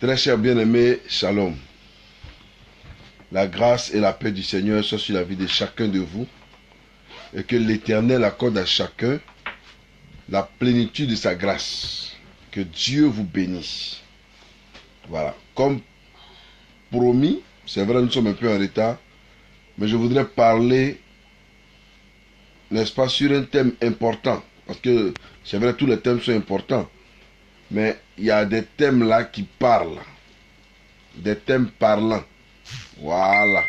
Très cher bien-aimé, shalom. La grâce et la paix du Seigneur soient sur la vie de chacun de vous et que l'Éternel accorde à chacun la plénitude de sa grâce. Que Dieu vous bénisse. Voilà. Comme promis, c'est vrai, nous sommes un peu en retard, mais je voudrais parler, n'est-ce pas, sur un thème important. Parce que c'est vrai, tous les thèmes sont importants. Mais il y a des thèmes là qui parlent. Des thèmes parlants. Voilà.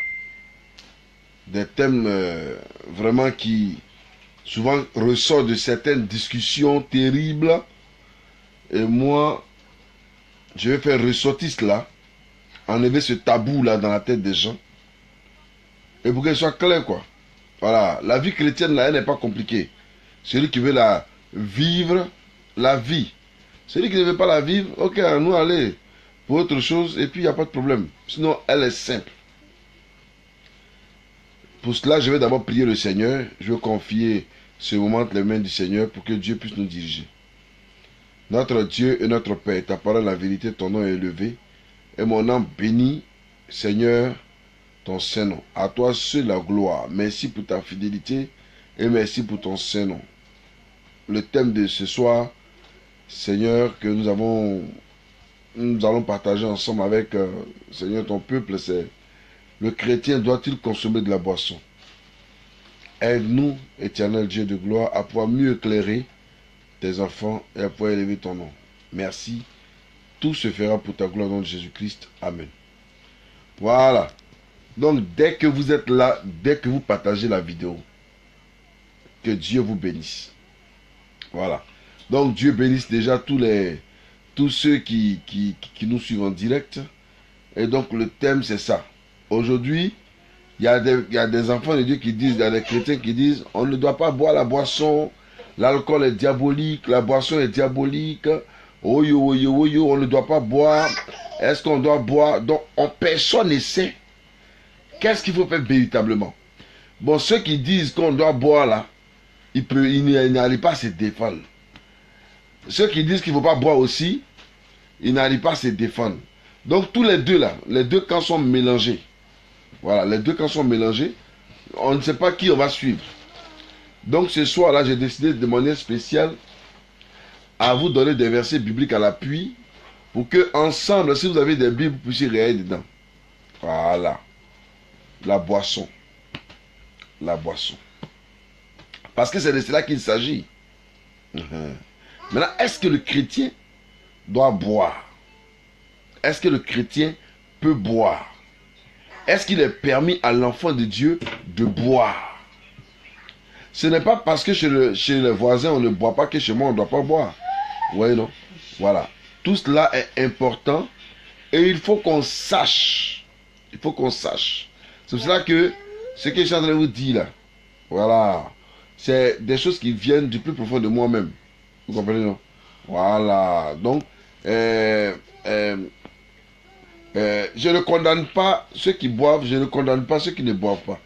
Des thèmes vraiment qui souvent ressortent de certaines discussions terribles. Et moi, je vais faire ressortir cela, enlever ce tabou là dans la tête des gens. Et pour qu'elle soit claire, quoi. Voilà. La vie chrétienne là, elle n'est pas compliquée. Celui qui veut la vivre, la vie. Celui qui ne veut pas la vivre, ok, nous aller pour autre chose et puis il n'y a pas de problème. Sinon, elle est simple. Pour cela, je vais d'abord prier le Seigneur. Je vais confier ce moment entre les mains du Seigneur pour que Dieu puisse nous diriger. Notre Dieu et notre Père, ta parole, la vérité, ton nom est élevé. Et mon âme bénit, Seigneur, ton Saint-Nom. À toi seul la gloire. Merci pour ta fidélité et merci pour ton Saint-Nom. Le thème de ce soir, Seigneur, que nous allons partager ensemble avec, Seigneur, ton peuple, c'est: le chrétien doit-il consommer de la boisson? Aide-nous, éternel Dieu de gloire, à pouvoir mieux éclairer tes enfants et à pouvoir élever ton nom. Merci. Tout se fera pour ta gloire dans Jésus-Christ. Amen. Voilà. Donc, dès que vous êtes là, dès que vous partagez la vidéo, que Dieu vous bénisse. Voilà. Donc, Dieu bénisse déjà tous ceux qui nous suivent en direct. Et donc, le thème, c'est ça. Aujourd'hui, il y a des enfants de Dieu qui disent, il y a des chrétiens qui disent, on ne doit pas boire la boisson, l'alcool est diabolique, la boisson est diabolique, oh yo, oh yo, oh yo, on ne doit pas boire, est-ce qu'on doit boire? Donc, personne ne sait qu'est-ce qu'il faut faire véritablement. Bon, ceux qui disent qu'on doit boire là, ils n'arrivent pas à se défendre. Ceux qui disent qu'il ne faut pas boire aussi, ils n'arrivent pas à se défendre. Donc, tous les deux là, les deux camps sont mélangés. Voilà, les deux camps sont mélangés. On ne sait pas qui on va suivre. Donc ce soir-là, j'ai décidé de manière spéciale à vous donner des versets bibliques à l'appui pour que ensemble, si vous avez des Bibles, vous puissiez réagir dedans. Voilà. La boisson. La boisson. Parce que c'est de cela qu'il s'agit. Maintenant, est-ce que le chrétien doit boire? Est-ce que le chrétien peut boire? Est-ce qu'il est permis à l'enfant de Dieu de boire? Ce n'est pas parce que chez les voisins on ne boit pas que chez moi on ne doit pas boire. Oui, non? Voilà. Tout cela est important et il faut qu'on sache. Il faut qu'on sache. C'est pour cela que ce que je suis en train de vous dire là, voilà, c'est des choses qui viennent du plus profond de moi-même. Vous comprenez, non? Voilà. Donc, je ne condamne pas ceux qui boivent, je ne condamne pas ceux qui ne boivent pas.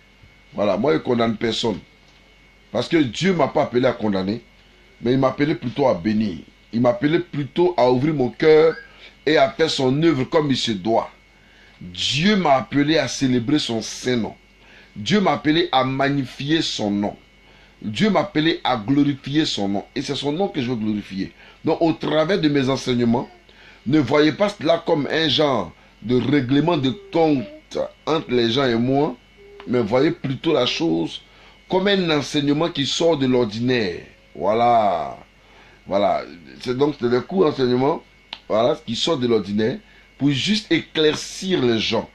Voilà, moi je ne condamne personne. Parce que Dieu ne m'a pas appelé à condamner, mais il m'a appelé plutôt à bénir. Il m'a appelé plutôt à ouvrir mon cœur et à faire son œuvre comme il se doit. Dieu m'a appelé à célébrer son Saint-Nom. Dieu m'a appelé à magnifier son nom. Dieu m'a appelé à glorifier son nom. Et c'est son nom que je veux glorifier. Donc au travers de mes enseignements, ne voyez pas cela comme un genre de règlement de compte entre les gens et moi, mais voyez plutôt la chose comme un enseignement qui sort de l'ordinaire. Voilà. Voilà. C'est donc des cours d'enseignement, voilà, qui sortent de l'ordinaire pour juste éclaircir les gens.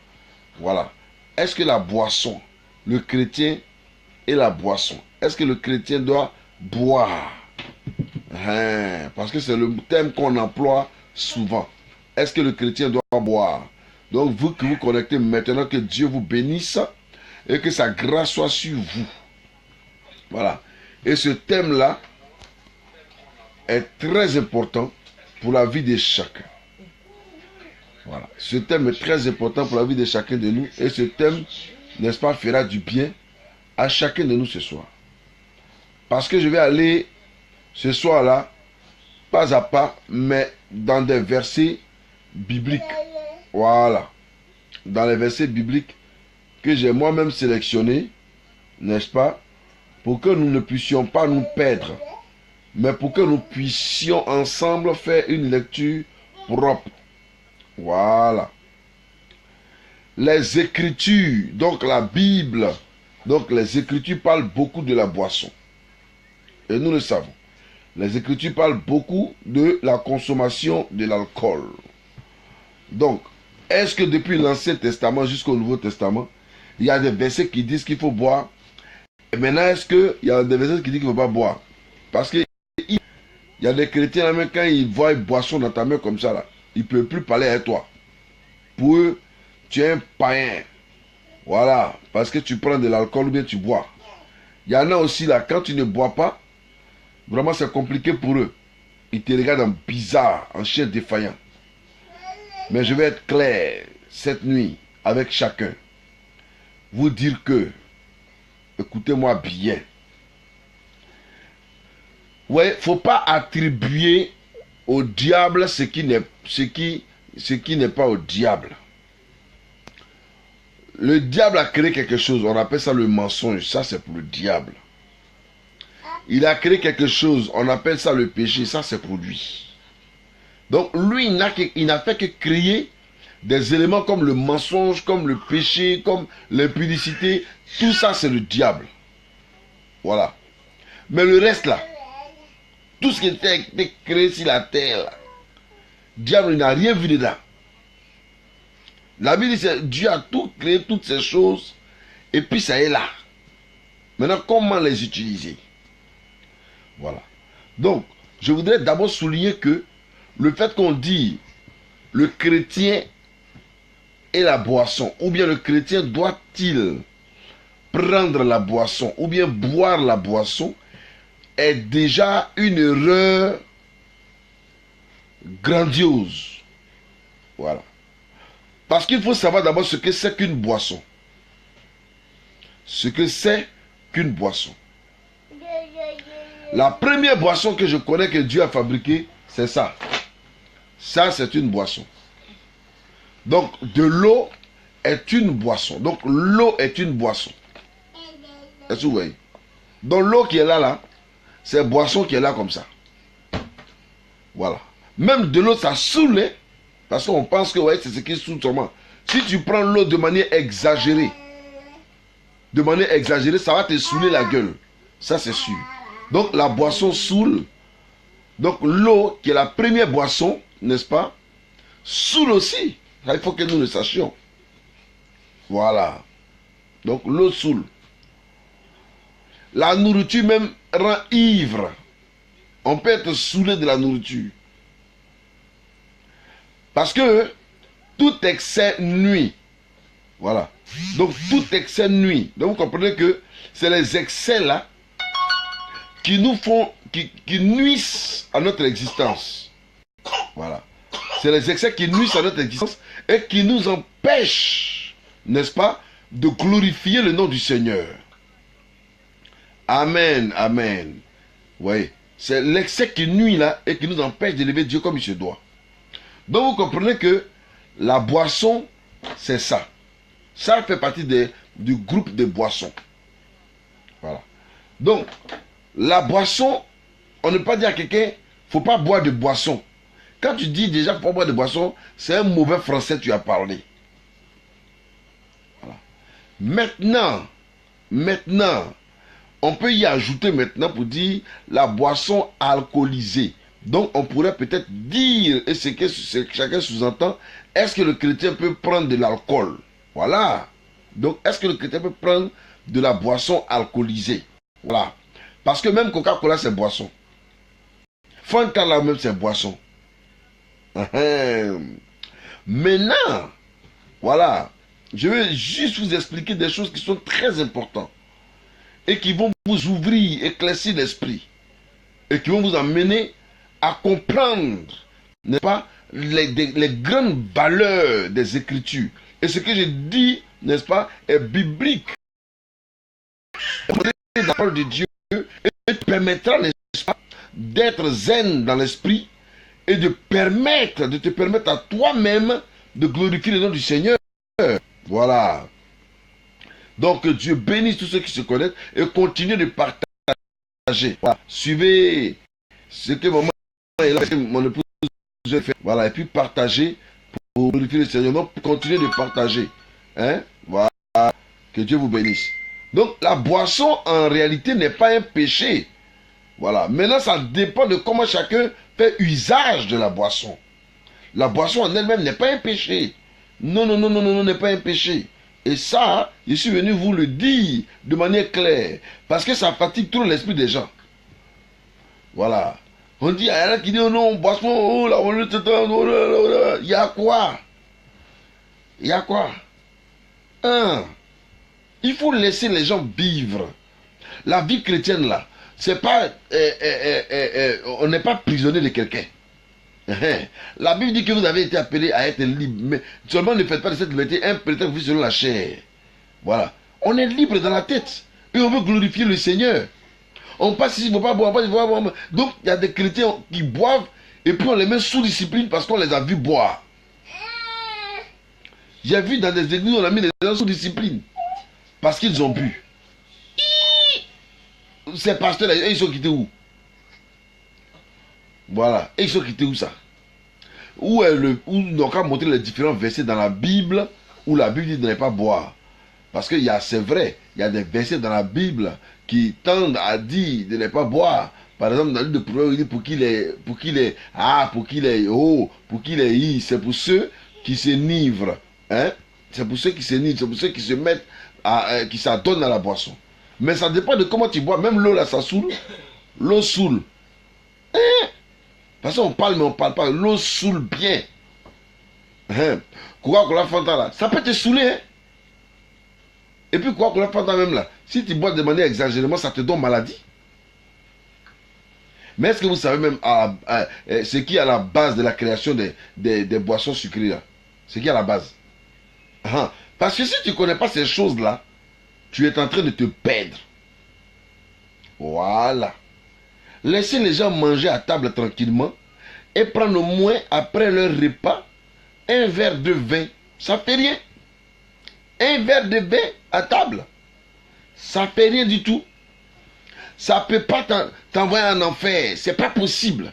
Voilà. Est-ce que la boisson, le chrétien et la boisson, est-ce que le chrétien doit boire? Parce que c'est le thème qu'on emploie souvent. Est-ce que le chrétien doit boire? Donc vous qui vous connectez maintenant, que Dieu vous bénisse et que sa grâce soit sur vous. Voilà. Et ce thème-là est très important pour la vie de chacun. Voilà. Ce thème est très important pour la vie de chacun de nous. Et ce thème, n'est-ce pas, fera du bien à chacun de nous ce soir. Parce que je vais aller ce soir-là, pas à pas, mais dans des versets bibliques. Voilà. Dans les versets bibliques que j'ai moi-même sélectionnés, n'est-ce pas, pour que nous ne puissions pas nous perdre, mais pour que nous puissions ensemble faire une lecture propre. Voilà. Les Écritures, donc la Bible, donc les Écritures parlent beaucoup de la boisson. Et nous le savons. Les Écritures parlent beaucoup de la consommation de l'alcool. Donc, est-ce que depuis l'Ancien Testament jusqu'au Nouveau Testament, il y a des versets qui disent qu'il faut boire? Et maintenant, est-ce qu'il y a des versets qui disent qu'il ne faut pas boire? Parce qu'il y a des chrétiens, là, même quand ils voient une boisson dans ta main comme ça, là, ils ne peuvent plus parler à toi. Pour eux, tu es un païen. Voilà, parce que tu prends de l'alcool ou bien tu bois. Il y en a aussi là, quand tu ne bois pas, vraiment c'est compliqué pour eux. Ils te regardent en bizarre, en chien défaillant. Mais je vais être clair cette nuit avec chacun. Vous dire que, écoutez-moi bien. Ouais, il ne faut pas attribuer au diable ce qui n'est pas au diable. Le diable a créé quelque chose, on appelle ça le mensonge, ça c'est pour le diable. Il a créé quelque chose, on appelle ça le péché, ça c'est pour lui. Donc lui, il n'a fait que créer des éléments comme le mensonge, comme le péché, comme l'impudicité. Tout ça c'est le diable. Voilà. Mais le reste là, tout ce qui était créé sur la terre, là, le diable n'a rien vu dedans. La Bible dit que Dieu a tout créé, toutes ces choses, et puis ça est là. Maintenant, comment les utiliser? Voilà. Donc, je voudrais d'abord souligner que le fait qu'on dit le chrétien et la boisson, ou bien le chrétien doit-il prendre la boisson, ou bien boire la boisson, est déjà une erreur grandiose. Voilà. Parce qu'il faut savoir d'abord ce que c'est qu'une boisson. Ce que c'est qu'une boisson. La première boisson que je connais que Dieu a fabriquée, c'est ça. Ça, c'est une boisson. Donc, de l'eau est une boisson. Donc, l'eau est une boisson. Est-ce que vous voyez? Donc, l'eau qui est là, là, c'est boisson qui est là comme ça. Voilà. Même de l'eau, ça saoule. Parce qu'on pense que ouais, c'est ce qui saoule seulement. Si tu prends l'eau de manière exagérée, ça va te saouler la gueule. Ça, c'est sûr. Donc, la boisson saoule. Donc, l'eau, qui est la première boisson, n'est-ce pas, saoule aussi. Ça, il faut que nous le sachions. Voilà. Donc, l'eau saoule. La nourriture même rend ivre. On peut être saoulé de la nourriture. Parce que tout excès nuit. Voilà. Donc tout excès nuit. Donc vous comprenez que c'est les excès là qui nous font, qui nuisent à notre existence. Voilà. C'est les excès qui nuisent à notre existence et qui nous empêchent, n'est-ce pas, de glorifier le nom du Seigneur. Amen, amen. Oui. C'est l'excès qui nuit là et qui nous empêche d'élever Dieu comme il se doit. Donc vous comprenez que la boisson, c'est ça. Ça fait partie du groupe de boissons. Voilà. Donc, la boisson, on ne peut pas dire à quelqu'un, il ne faut pas boire de boisson. Quand tu dis déjà, il ne faut pas boire de boisson, c'est un mauvais français que tu as parlé. Voilà. Maintenant, on peut y ajouter maintenant pour dire la boisson alcoolisée. Donc on pourrait peut-être dire, et c'est que chacun sous-entend, est-ce que le chrétien peut prendre de l'alcool? Voilà. Donc est-ce que le chrétien peut prendre de la boisson alcoolisée? Voilà. Parce que même Coca-Cola c'est boisson. Fanta là même c'est boisson. Maintenant, voilà. Je vais juste vous expliquer des choses qui sont très importantes. Et qui vont vous ouvrir, éclaircir l'esprit. Et qui vont vous amener à comprendre, n'est-ce pas, les grandes valeurs des Écritures. Et ce que je dis, n'est-ce pas, est biblique. La parole de Dieu et permettra, n'est-ce pas, d'être zen dans l'esprit et de te permettre à toi-même de glorifier le nom du Seigneur. Voilà. Donc que Dieu bénisse tous ceux qui se connaissent et continue de partager. Voilà. Suivez ce que mon épouse fait. Voilà. Et puis partager pour glorifier le Seigneur. Donc continuez de partager. Hein? Voilà. Que Dieu vous bénisse. Donc la boisson en réalité n'est pas un péché. Voilà. Maintenant ça dépend de comment chacun fait usage de la boisson. La boisson en elle-même n'est pas un péché. Non, non, non, non, non, non, n'est pas un péché. Et ça, je suis venu vous le dire de manière claire. Parce que ça fatigue trop l'esprit des gens. Voilà. On dit, il y en a qui disent, oh non, boisson, oh là, il y a quoi? Il y a quoi? Il faut laisser les gens vivre. La vie chrétienne là, c'est pas, on n'est pas prisonnier de quelqu'un. La Bible dit que vous avez été appelé à être libre. Mais seulement ne faites pas de cette liberté un prétexte selon la chair. Voilà. On est libre dans la tête. Et on veut glorifier le Seigneur. On passe ici, il ne faut pas boire, pas boire. Donc il y a des chrétiens qui boivent et puis on les met sous discipline parce qu'on les a vus boire. J'ai vu dans des églises où on a mis les gens sous discipline parce qu'ils ont bu. Ces pasteurs-là, ils sont quittés où? Voilà. Et ils sont quittés où ça? Où n'ont qu'à montrer les différents versets dans la Bible où la Bible dit de ne pas boire. Parce que c'est vrai, il y a des versets dans la Bible qui tendent à dire de ne pas boire. Par exemple, dans le livre de Proverbes, il dit pour qu'il est I, c'est pour ceux qui s'enivrent. Hein? C'est pour ceux qui s'enivrent, c'est pour ceux qui se mettent qui s'adonnent à la boisson. Mais ça dépend de comment tu bois. Même l'eau là, ça saoule. L'eau saoule. Hein? Parce qu'on parle, mais on ne parle pas. L'eau saoule bien. Coca-Cola Fanta là, ça peut te saouler. Hein? Et puis Coca-Cola Fanta même là, si tu bois de manière exagérément, ça te donne maladie. Mais est-ce que vous savez même ce qui est à la base de la création des boissons sucrées là? Ce qui est à la base. Parce que si tu ne connais pas ces choses-là, tu es en train de te perdre. Voilà. Laissez les gens manger à table tranquillement et prendre au moins après leur repas un verre de vin. Ça fait rien. Un verre de vin à table, ça fait rien du tout. Ça ne peut pas t'envoyer en enfer. C'est pas possible.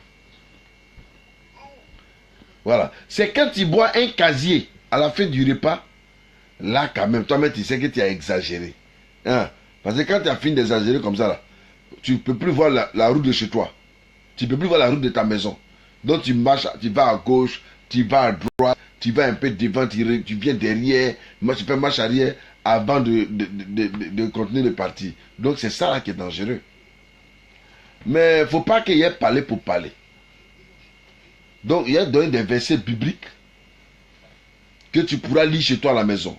Voilà. C'est quand tu bois un casier à la fin du repas, là quand même, toi-même tu sais que tu as exagéré. Parce que quand tu as fini d'exagérer comme ça, là, tu ne peux plus voir la route de chez toi. Tu ne peux plus voir la route de ta maison. Donc tu marches, tu vas à gauche, tu vas à droite, tu vas un peu devant, tu viens derrière, tu fais marche arrière avant de continuer le parti. Donc c'est ça là qui est dangereux. Mais il ne faut pas qu'il y ait parler pour parler. Donc il y a donné des versets bibliques que tu pourras lire chez toi à la maison.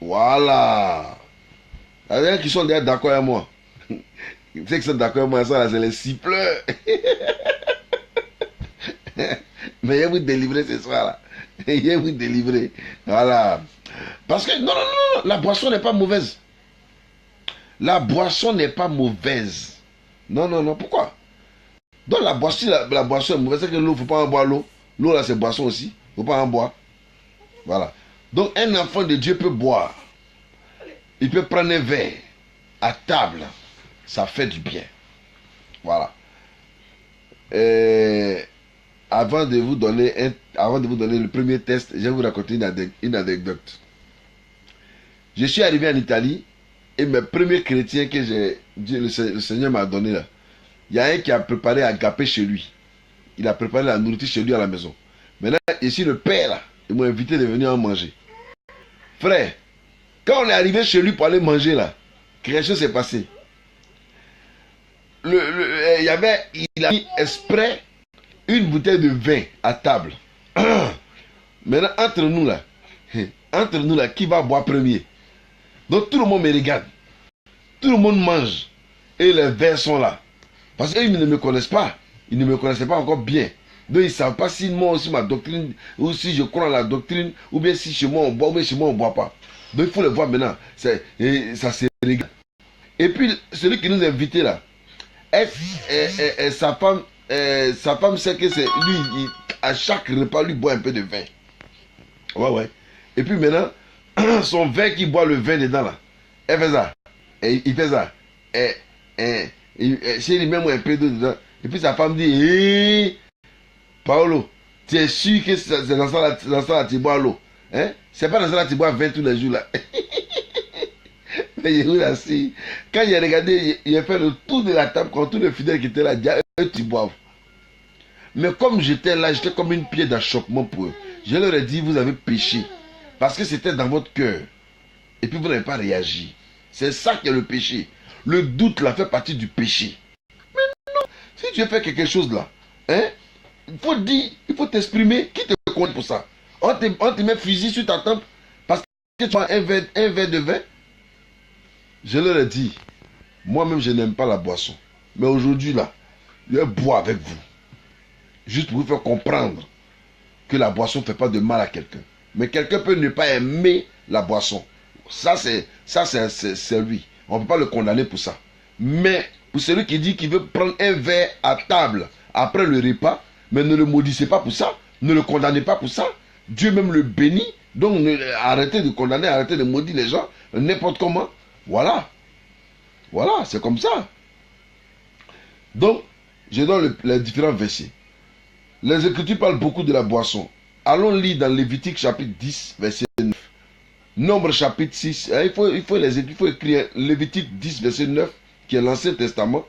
Voilà. Il y a des gens qui sont déjà d'accord avec moi. Ceux qui sont d'accord avec moi, ça c'est les siffleurs. Mais il va vous délivrer ce soir là. Il va vous délivrer. Voilà. Parce que non, la boisson n'est pas mauvaise. La boisson n'est pas mauvaise. Non, pourquoi? Donc la boisson est mauvaise, c'est que l'eau, il ne faut pas en boire l'eau. L'eau là c'est boisson aussi. Il ne faut pas en boire. Voilà. Donc un enfant de Dieu peut boire. Il peut prendre un verre à table. Ça fait du bien. Voilà. Avant de vous donner le premier test, je vais vous raconter une anecdote. Je suis arrivé en Italie et mes premiers chrétiens que le Seigneur m'a donné là, il y a un qui a préparé à gâper chez lui. Il a préparé la nourriture chez lui à la maison. Maintenant, ici le père là, il m'a invité de venir en manger. Frère, quand on est arrivé chez lui pour aller manger là, quelque chose s'est passé. Il a mis exprès une bouteille de vin à table. Maintenant, entre nous là, qui va boire premier? Donc tout le monde me regarde. Tout le monde mange. Et les verres sont là. Parce qu'ils ne me connaissent pas. Ils ne me connaissaient pas encore bien. Donc ils ne savent pas si moi aussi ma doctrine, ou si je crois en la doctrine, ou bien si chez moi on boit, ou bien chez moi on ne boit pas. Donc il faut les voir maintenant. Ça se regarde. Et puis celui qui nous a invités là, sa femme sa femme sait que c'est lui, à chaque repas, lui boit un peu de vin. Ouais, ouais. Et puis maintenant, son vin qui boit le vin dedans là, elle fait ça. Et il fait ça. Si il met un peu d'eau dedans, et puis sa femme dit, hé, Paolo, tu es sûr que c'est dans ça là, tu bois l'eau? Hein? C'est pas dans ça là, tu bois vin tous les jours là. Mais il a assis. Quand il a regardé, il a fait le tour de la table, quand tous les fidèles qui étaient là, disent, eux, tu bois. Mais comme j'étais là, j'étais comme une pierre d'achoppement pour eux. Je leur ai dit, vous avez péché. Parce que c'était dans votre cœur. Et puis vous n'avez pas réagi. C'est ça qui est le péché. Le doute là fait partie du péché. Mais non, si tu as fait quelque chose là, hein, il faut dire, il faut t'exprimer. Qui te compte pour ça? On te met fusil sur ta tempe parce que tu as un verre de vin. Je leur ai dit, moi-même je n'aime pas la boisson. Mais aujourd'hui là, je vais boire avec vous. Juste pour vous faire comprendre que la boisson ne fait pas de mal à quelqu'un. Mais quelqu'un peut ne pas aimer la boisson. Ça, c'est lui. On ne peut pas le condamner pour ça. Mais pour celui qui dit qu'il veut prendre un verre à table après le repas, mais ne le maudissez pas pour ça, ne le condamnez pas pour ça. Dieu même le bénit. Donc arrêtez de condamner, arrêtez de maudire les gens n'importe comment. Voilà. Voilà, c'est comme ça. Donc, je donne les différents versets. Les Écritures parlent beaucoup de la boisson. Allons lire dans Lévitique chapitre 10, verset 9. Nombre chapitre 6. Il faut écrire Lévitique 10, verset 9, qui est l'Ancien Testament.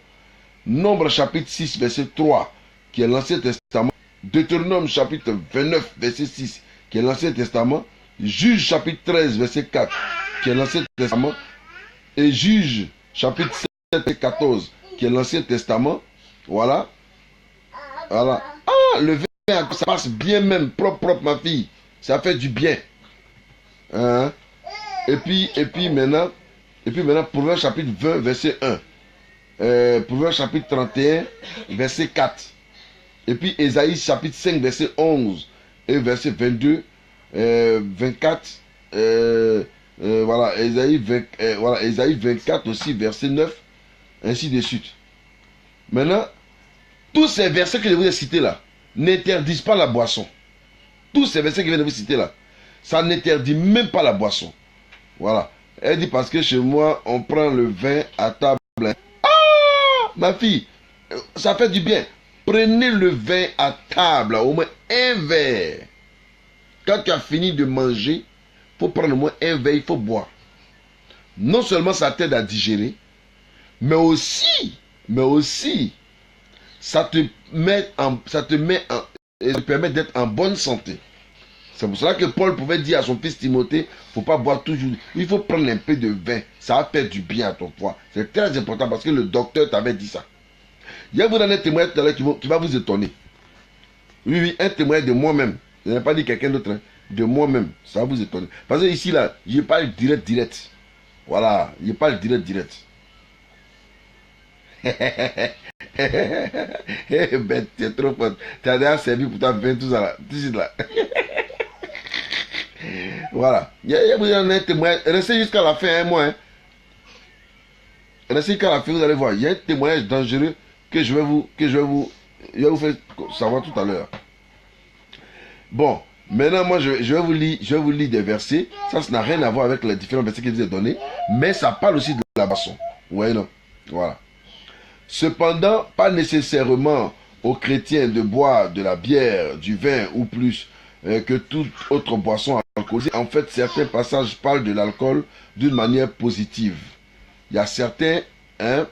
Nombre chapitre 6, verset 3, qui est l'Ancien Testament. Deutéronome chapitre 29, verset 6, qui est l'Ancien Testament. Juge chapitre 13, verset 4, qui est l'Ancien Testament. Et Juge chapitre 7 et 14, qui est l'Ancien Testament. Voilà. Voilà. Ah, le vin, ça passe bien même, propre, ma fille. Ça fait du bien. Hein? Et puis maintenant, Proverbe chapitre 20, verset 1. Proverbe chapitre 31, verset 4. Et puis Ésaïe chapitre 5, verset 11. Et verset 22, 24. Voilà, Ésaïe 24 aussi, verset 9. Ainsi de suite. Maintenant, tous ces versets que je vous ai cités là n'interdisent pas la boisson. Tous ces versets que je viens de vous citer là, ça n'interdit même pas la boisson. Voilà. Elle dit parce que chez moi, on prend le vin à table. Ah, ma fille, ça fait du bien. Prenez le vin à table, au moins un verre. Quand tu as fini de manger, il faut prendre au moins un verre, il faut boire. Non seulement ça t'aide à digérer, mais aussi, ça te permet d'être en bonne santé. C'est pour cela que Paul pouvait dire à son fils Timothée, il ne faut pas boire toujours. Il faut prendre un peu de vin. Ça va faire du bien à ton foie. C'est très important parce que le docteur t'avait dit ça. Il y a vous donné un témoignage tout à l'heure qui va vous étonner. Oui, un témoignage de moi-même. Je n'ai pas dit quelqu'un d'autre. Hein. De moi-même. Ça va vous étonner. Parce que ici, là, je parle direct. Voilà. Je parle direct. Ben, tu es trop fort. Tu as déjà servi pour ta vin, tout ça là. Tout ça là. Voilà. Il y a besoin d'un témoignage. Restez jusqu'à la fin, hein, moi. Hein. Restez jusqu'à la fin, vous allez voir. Il y a un témoignage dangereux que je vais vous faire savoir tout à l'heure. Bon, maintenant, moi, je vais vous lire des versets. Ça n'a rien à voir avec les différents versets que je vous ai donnés. Mais ça parle aussi de la boisson. Ouais, non. Voilà. Cependant, pas nécessairement aux chrétiens de boire de la bière, du vin ou plus que toute autre boisson alcoolisée. En fait, certains passages parlent de l'alcool d'une manière positive. Il y a certains, hein,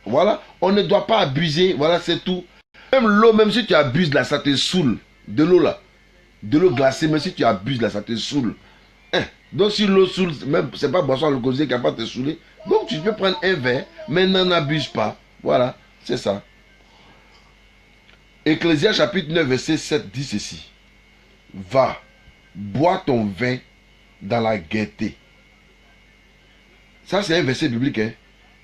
voilà, on ne doit pas abuser, voilà, c'est tout. Même l'eau, même si tu abuses là, ça te saoule. De l'eau là, de l'eau glacée, même si tu abuses là, ça te saoule. Hein? Donc si l'eau saoule, même c'est pas boisson alcoolisée qui va pas te saouler. Donc tu peux prendre un verre, mais n'en abuse pas. Voilà, c'est ça. Ecclésias chapitre 9, verset 7 dit ceci. Va, bois ton vin dans la gaieté. Ça, c'est un verset biblique. Hein?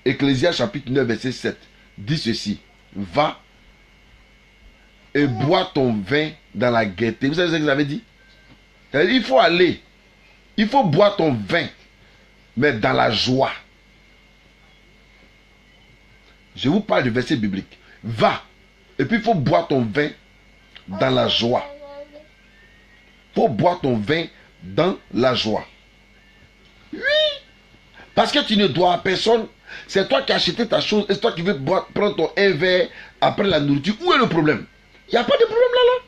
Ecclésias chapitre 9, verset 7 dit ceci. Va et bois ton vin dans la gaieté. Vous savez ce que ça veut dire? Il faut aller. Il faut boire ton vin, mais dans la joie. Je vous parle du verset biblique. Va. Et puis il faut boire ton vin dans la joie. Il faut boire ton vin dans la joie. Oui. Parce que tu ne dois à personne. C'est toi qui as acheté ta chose. Et c'est toi qui veux prendre ton un verre après la nourriture. Où est le problème? Il n'y a pas de problème là.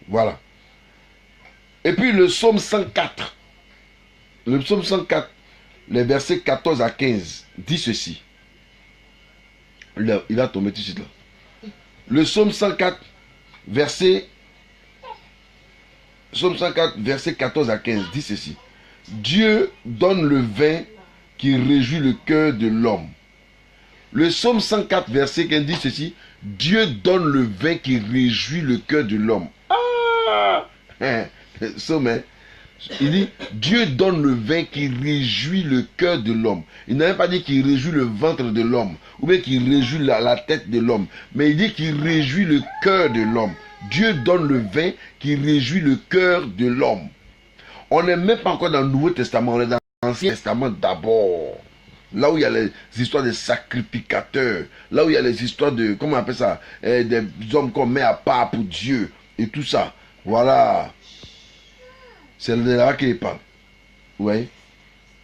Voilà. Et puis le psaume 104. Le psaume 104, les versets 14 à 15, dit ceci. Il a tombé tout de suite là. Le psaume 104, verset 14 à 15, dit ceci. Dieu donne le vin qui réjouit le cœur de l'homme. Le psaume 104, verset 15 dit ceci. Dieu donne le vin qui réjouit le cœur de l'homme. Ah! Psaume, il dit, Dieu donne le vin qui réjouit le cœur de l'homme. Il n'a même pas dit qu'il réjouit le ventre de l'homme, ou bien qu'il réjouit la tête de l'homme, mais il dit qu'il réjouit le cœur de l'homme. Dieu donne le vin qui réjouit le cœur de l'homme. On n'est même pas encore dans le Nouveau Testament, on est dans l'Ancien Testament d'abord. Là où il y a les histoires des sacrificateurs, là où il y a les histoires de, comment on appelle ça, des hommes qu'on met à part pour Dieu, et tout ça. Voilà. C'est là qu'il parle. Oui.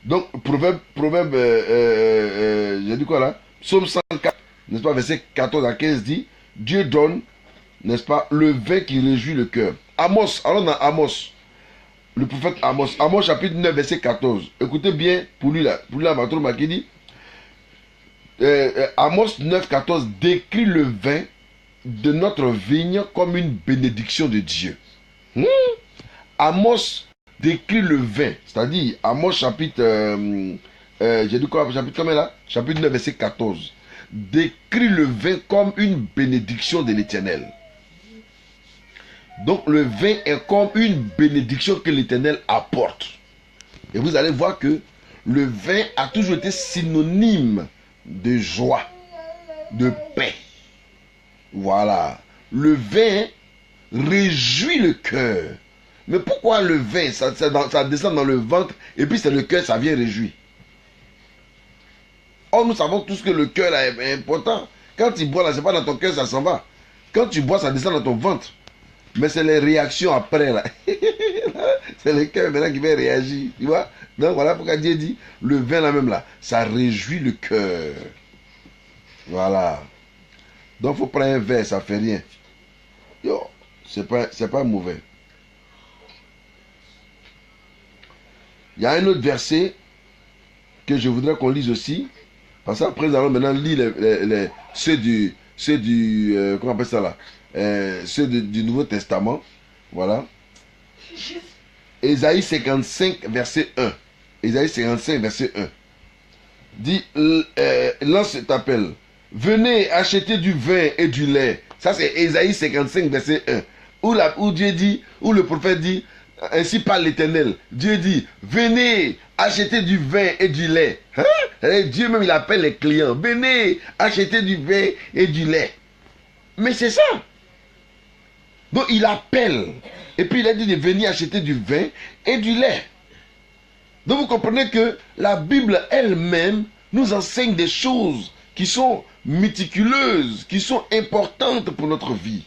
Donc, proverbe, j'ai dit quoi là? Psaume 104, n'est-ce pas, verset 14 à 15 dit, Dieu donne, n'est-ce pas, le vin qui réjouit le cœur. Amos, allons dans Amos. Le prophète Amos. Amos chapitre 9, verset 14. Écoutez bien, pour lui là, Matroma qui dit, Amos 9, 14 décrit le vin de notre vigne comme une bénédiction de Dieu. Amos décrit le vin, c'est-à-dire Amos chapitre, j'ai dit quoi, chapitre combien là? Chapitre 9, verset 14. Décrit le vin comme une bénédiction de l'Éternel. Donc le vin est comme une bénédiction que l'Éternel apporte. Et vous allez voir que le vin a toujours été synonyme de joie, de paix. Voilà. Le vin réjouit le cœur. Mais pourquoi le vin, ça descend dans le ventre et puis c'est le cœur, ça vient réjouir? Or, nous savons tous que le cœur là est important. Quand tu bois là, c'est pas dans ton cœur, ça s'en va. Quand tu bois, ça descend dans ton ventre. Mais c'est les réactions après là. C'est le cœur maintenant qui va réagir. Tu vois? Donc voilà pourquoi Dieu dit, le vin là même là, ça réjouit le cœur. Voilà. Donc il faut prendre un verre, ça fait rien. Yo, c'est pas mauvais. Il y a un autre verset que je voudrais qu'on lise aussi. Parce qu'après, nous allons maintenant lire ceux du comment on appelle ça là, ceux du Nouveau Testament. Voilà. Ésaïe 55, verset 1. Ésaïe 55, verset 1. Dit, lance t'appelle. Venez acheter du vin et du lait. Ça, c'est Ésaïe 55, verset 1. Où Dieu dit, où le prophète dit, ainsi parle l'Éternel. Dieu dit, venez acheter du vin et du lait. Hein? Et Dieu même, il appelle les clients. Venez acheter du vin et du lait. Mais c'est ça. Donc il appelle. Et puis il a dit de venir acheter du vin et du lait. Donc vous comprenez que la Bible elle-même nous enseigne des choses qui sont méticuleuses, qui sont importantes pour notre vie.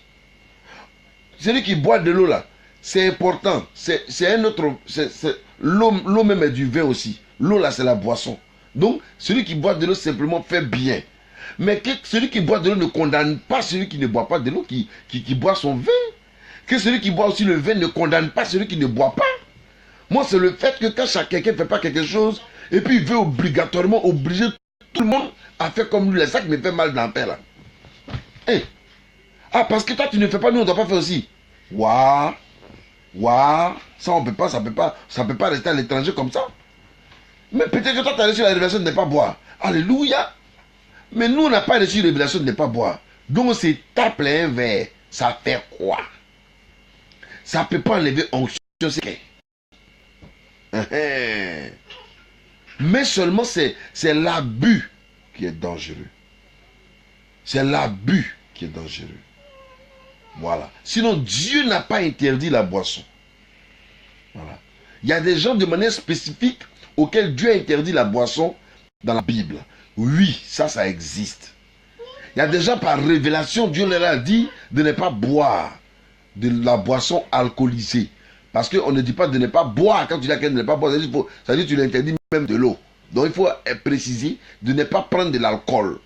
Celui qui boit de l'eau là, c'est important. C'est un autre. L'eau même est du vin aussi. L'eau là, c'est la boisson. Donc, celui qui boit de l'eau simplement fait bien. Mais celui qui boit de l'eau ne condamne pas celui qui ne boit pas de l'eau, qui boit son vin. Que celui qui boit aussi le vin ne condamne pas celui qui ne boit pas. Moi, c'est le fait que quand quelqu'un ne fait pas quelque chose, et puis il veut obligatoirement obliger tout le monde à faire comme lui. C'est ça qui me fait mal dans la paix là. Hey. Ah, parce que toi tu ne fais pas, nous on ne doit pas faire aussi. Waouh. Waouh. Ça on peut pas, ça peut pas rester à l'étranger comme ça. Mais peut-être que toi tu as reçu la révélation de ne pas boire. Alléluia. Mais nous on n'a pas reçu la révélation de ne pas boire. Donc c'est tape un verre. Ça fait quoi? Ça ne peut pas enlever onction. Mais seulement c'est l'abus qui est dangereux. C'est l'abus qui est dangereux. Voilà. Sinon, Dieu n'a pas interdit la boisson. Voilà. Il y a des gens de manière spécifique auxquels Dieu a interdit la boisson dans la Bible. Oui, ça existe. Il y a des gens par révélation, Dieu leur a dit de ne pas boire de la boisson alcoolisée. Parce qu'on ne dit pas de ne pas boire. Quand tu dis à quelqu'un de ne pas boire, ça veut dire que tu l'interdis même de l'eau. Donc il faut préciser de ne pas prendre de l'alcool.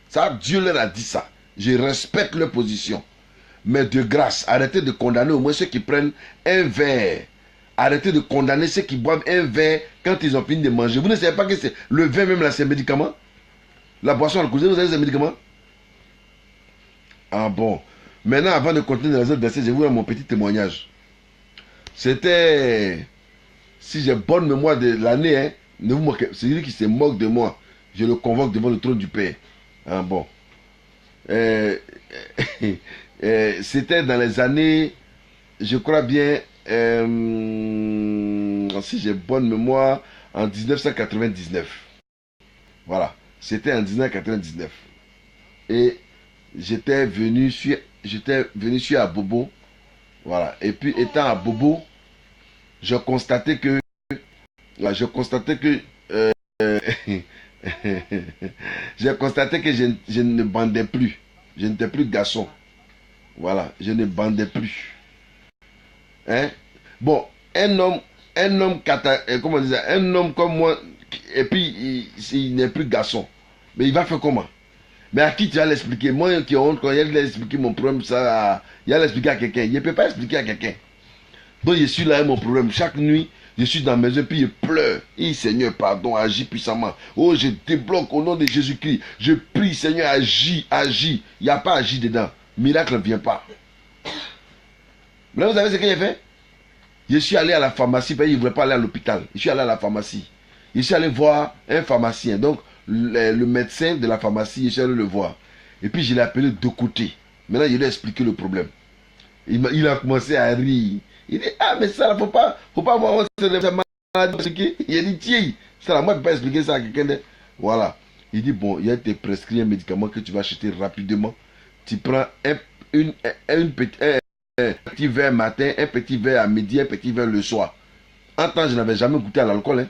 Ça, Dieu leur a dit ça. Je respecte leur position. Mais de grâce, arrêtez de condamner au moins ceux qui prennent un verre. Arrêtez de condamner ceux qui boivent un verre quand ils ont fini de manger. Vous ne savez pas que c'est le vin même là, c'est un médicament? La boisson alcoolisée, vous savez, c'est un médicament? Ah bon. Maintenant, avant de continuer dans les autres versets, je vais vous donner mon petit témoignage. C'était, si j'ai bonne mémoire de l'année, hein, ne vous moquez, c'est lui qui se moque de moi. Je le convoque devant le trône du Père. Ah bon. C'était dans les années, je crois bien, si j'ai bonne mémoire, en 1999. Voilà. C'était en 1999. Et j'étais venu sur Abobo. Voilà. Et puis étant à Bobo, je constatais que j'ai constaté que je ne bandais plus. Je n'étais plus garçon. Voilà, je ne bandais plus. Hein? Bon, un homme comment on dit ça, un homme comme moi, et puis il n'est plus garçon. Mais il va faire comment? Mais à qui tu vas l'expliquer? Moi qui ai honte, quand il va expliquer mon problème, ça, il va l'expliquer à quelqu'un. Il ne peut pas expliquer à quelqu'un. Donc je suis là avec mon problème. Chaque nuit, je suis dans la maison, puis je pleure. Et Seigneur, pardon, agis puissamment. Oh, je débloque au nom de Jésus-Christ. Je prie, Seigneur, agis, agis. Il n'y a pas agi dedans. Miracle ne vient pas. Là, vous savez ce que j'ai fait? Je suis allé à la pharmacie, parce qu'il ne voulait pas aller à l'hôpital. Je suis allé à la pharmacie. Je suis allé voir un pharmacien. Donc, le médecin de la pharmacie, je suis allé le voir. Et puis, je l'ai appelé de côté. Maintenant, je lui ai expliqué le problème. Il a commencé à rire. Il dit, ah, mais ça, faut pas avoir cette maladie. Il a dit, tiens, ça, moi, je ne peux pas expliquer ça à quelqu'un. Voilà. Il dit, bon, il a été prescrit un médicament que tu vas acheter rapidement. Tu prends un petit verre matin, un petit verre à midi, un petit verre le soir. En temps, je n'avais jamais goûté à l'alcool. Hein.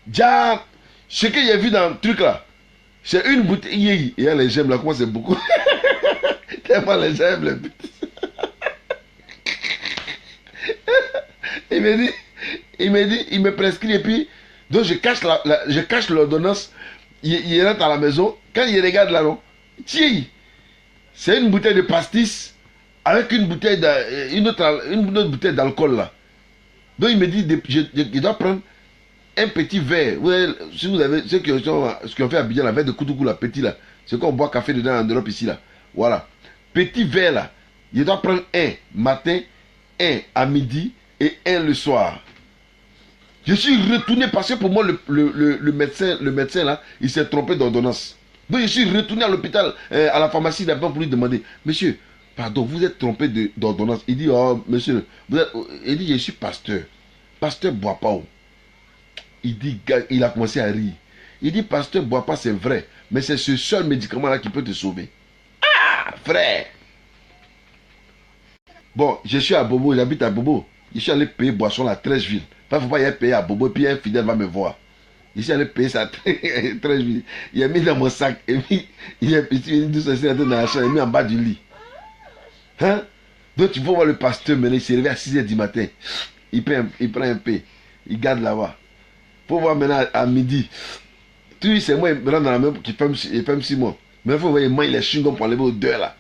Déjà, ce que j'ai vu dans le truc là, c'est une bouteille. Et les gemmes là, comment c'est beaucoup. Tellement les gemmes, les bouteilles. Il me prescrit et puis, donc je cache l'ordonnance. Il rentre à la maison. Quand il regarde là, non, tiens, c'est une bouteille de pastis avec une autre bouteille d'alcool là. Donc il me dit, je dois prendre un petit verre. Si vous avez ceux qui ont fait Abidjan, la verre de Koutoukou, la petit là, c'est qu'on boit café dedans en Europe ici là. Voilà. Petit verre là. Je dois prendre un matin, un à midi et un le soir. Je suis retourné parce que pour moi le médecin là, il s'est trompé d'ordonnance. Donc je suis retourné à l'hôpital, à la pharmacie d'abord pour lui demander, monsieur, pardon, vous êtes trompé d'ordonnance. Il dit, oh monsieur, il dit, je suis pasteur. Pasteur boit pas. Il a commencé à rire. Il dit, pasteur boit pas, c'est vrai. Mais c'est ce seul médicament là qui peut te sauver. Ah, frère. Bon, je suis à Bobo, j'habite à Bobo. Je suis allé payer boisson à 13 villes. Il ne faut pas y aller payer à Bobo, et puis un fidèle va me voir. Je suis allé payer ça à 13 villes. Il a mis dans mon sac, et puis il a mis dans la chambre, il a mis en bas du lit. Hein? Donc tu vas voir le pasteur, mais il s'est réveillé à 6h du matin. Il prend un peu, il garde là-bas. Il faut voir maintenant à midi. Tu c'est moi, il rentre dans la main qui fait 6 mois. Mais il faut voir, il mange les chewing-gums pour enlever l'odeur là.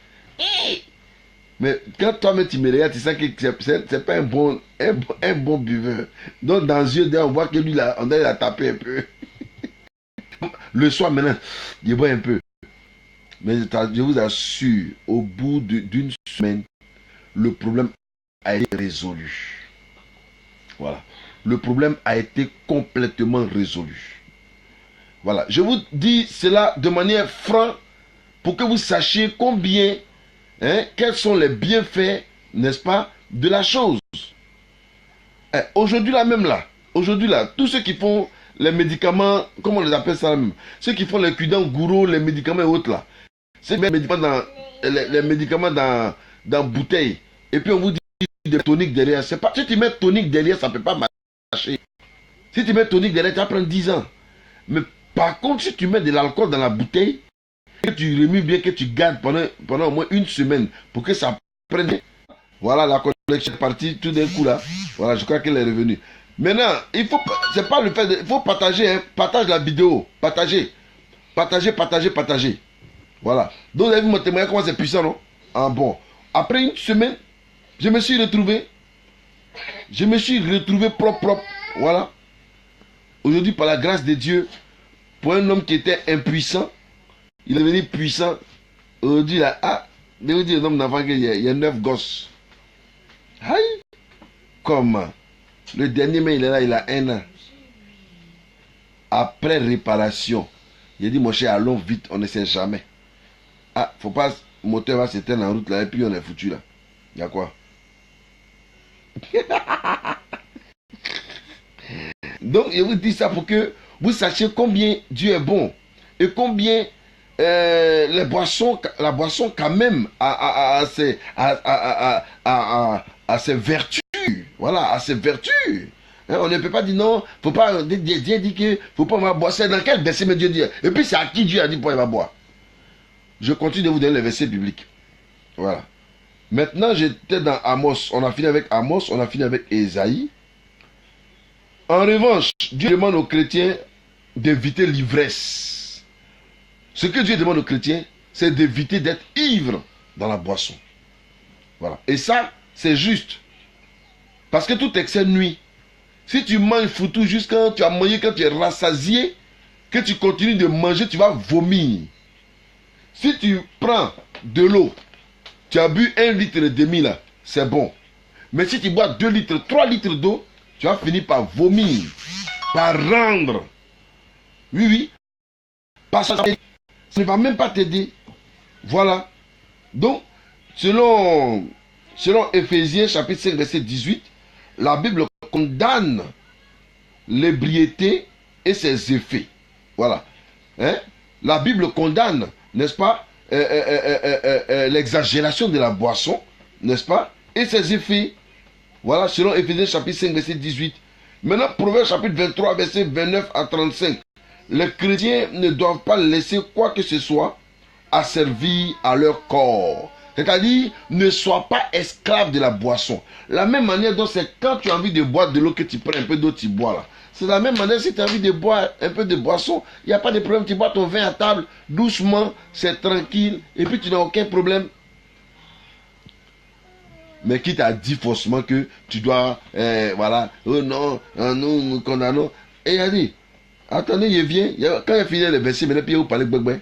Mais quand toi-même tu me regardes, tu sais que c'est pas un bon buveur. Donc dans les yeux, on voit que lui, là, on a tapé un peu. Le soir maintenant, il boit un peu. Mais je vous assure, au bout d'une semaine, le problème a été résolu. Voilà. Le problème a été complètement résolu. Voilà. Je vous dis cela de manière franche pour que vous sachiez combien... Hein, quels sont les bienfaits, n'est-ce pas, de la chose. Aujourd'hui là même là, tous ceux qui font les médicaments, comment on les appelle ça même, ceux qui font les cuidants gourou, les médicaments et autres là, c'est les médicaments dans bouteille, et puis on vous dit des toniques derrière, c'est pas, si tu mets tonique derrière, ça ne peut pas marcher. Si tu mets tonique derrière, tu vas prendre 10 ans. Mais par contre, si tu mets de l'alcool dans la bouteille, que tu remues bien, que tu gardes pendant au moins une semaine pour que ça prenne. Voilà, la connexion est partie tout d'un coup là. Voilà, je crois qu'elle est revenue. Maintenant, il faut, c'est pas le fait de, il faut partager, hein, partage la vidéo, partager, partager. Voilà. Donc vous avez vu mon témoignage, comment c'est puissant, non? Ah bon. Après une semaine, je me suis retrouvé propre. Voilà. Aujourd'hui, par la grâce de Dieu, pour un homme qui était impuissant, il est devenu puissant. Aujourd'hui, là, je vous dis, un homme d'enfant, il y a 9 gosses. Aïe. Comment? Le dernier, mais il est là, il a 1 an. Après réparation, il a dit, mon cher, allons vite, on ne sait jamais. Ah, faut pas, le moteur va s'éteindre en route là, et puis on est foutu là. Il y a quoi? Donc, je vous dis ça pour que vous sachiez combien Dieu est bon. Et combien la boisson quand même a ses vertus. Voilà, a ses vertus. Hein, on ne peut pas dire non, faut pas Dieu dit que faut pas boire. C'est dans quel verset Dieu dit? Et puis c'est à qui Dieu a dit pour il va boire? Je continue de vous donner les versets bibliques. Voilà. Maintenant, j'étais dans Amos. On a fini avec Amos, on a fini avec Ésaïe. En revanche, Dieu demande aux chrétiens d'éviter l'ivresse. Ce que Dieu demande aux chrétiens, c'est d'éviter d'être ivre dans la boisson. Voilà. Et ça, c'est juste. Parce que tout excès nuit. Si tu manges foutu jusqu'à tu as mangé, quand tu es rassasié, que tu continues de manger, tu vas vomir. Si tu prends de l'eau, tu as bu 1,5 litre là, c'est bon. Mais si tu bois 2 litres, 3 litres d'eau, tu vas finir par vomir, par rendre. Oui, oui. Parce que ça ne va même pas t'aider. Voilà. Donc, selon Éphésiens chapitre 5, verset 18, la Bible condamne l'ébriété et ses effets. Voilà. Hein? La Bible condamne, n'est-ce pas, l'exagération de la boisson, n'est-ce pas, et ses effets. Voilà, selon Éphésiens chapitre 5, verset 18. Maintenant, Proverbe chapitre 23, verset 29 à 35. Les chrétiens ne doivent pas laisser quoi que ce soit asservir à leur corps. C'est-à-dire, ne sois pas esclave de la boisson. La même manière dont c'est quand tu as envie de boire de l'eau que tu prends un peu d'eau, tu bois là. C'est la même manière si tu as envie de boire un peu de boisson, il n'y a pas de problème. Tu bois ton vin à table, doucement, c'est tranquille, et puis tu n'as aucun problème. Mais qui t'a dit faussement que tu dois, voilà, oh non, nous condamnons. Et il a dit, attendez, il vient, quand il a fini le verset, maintenant, puis il vous parle de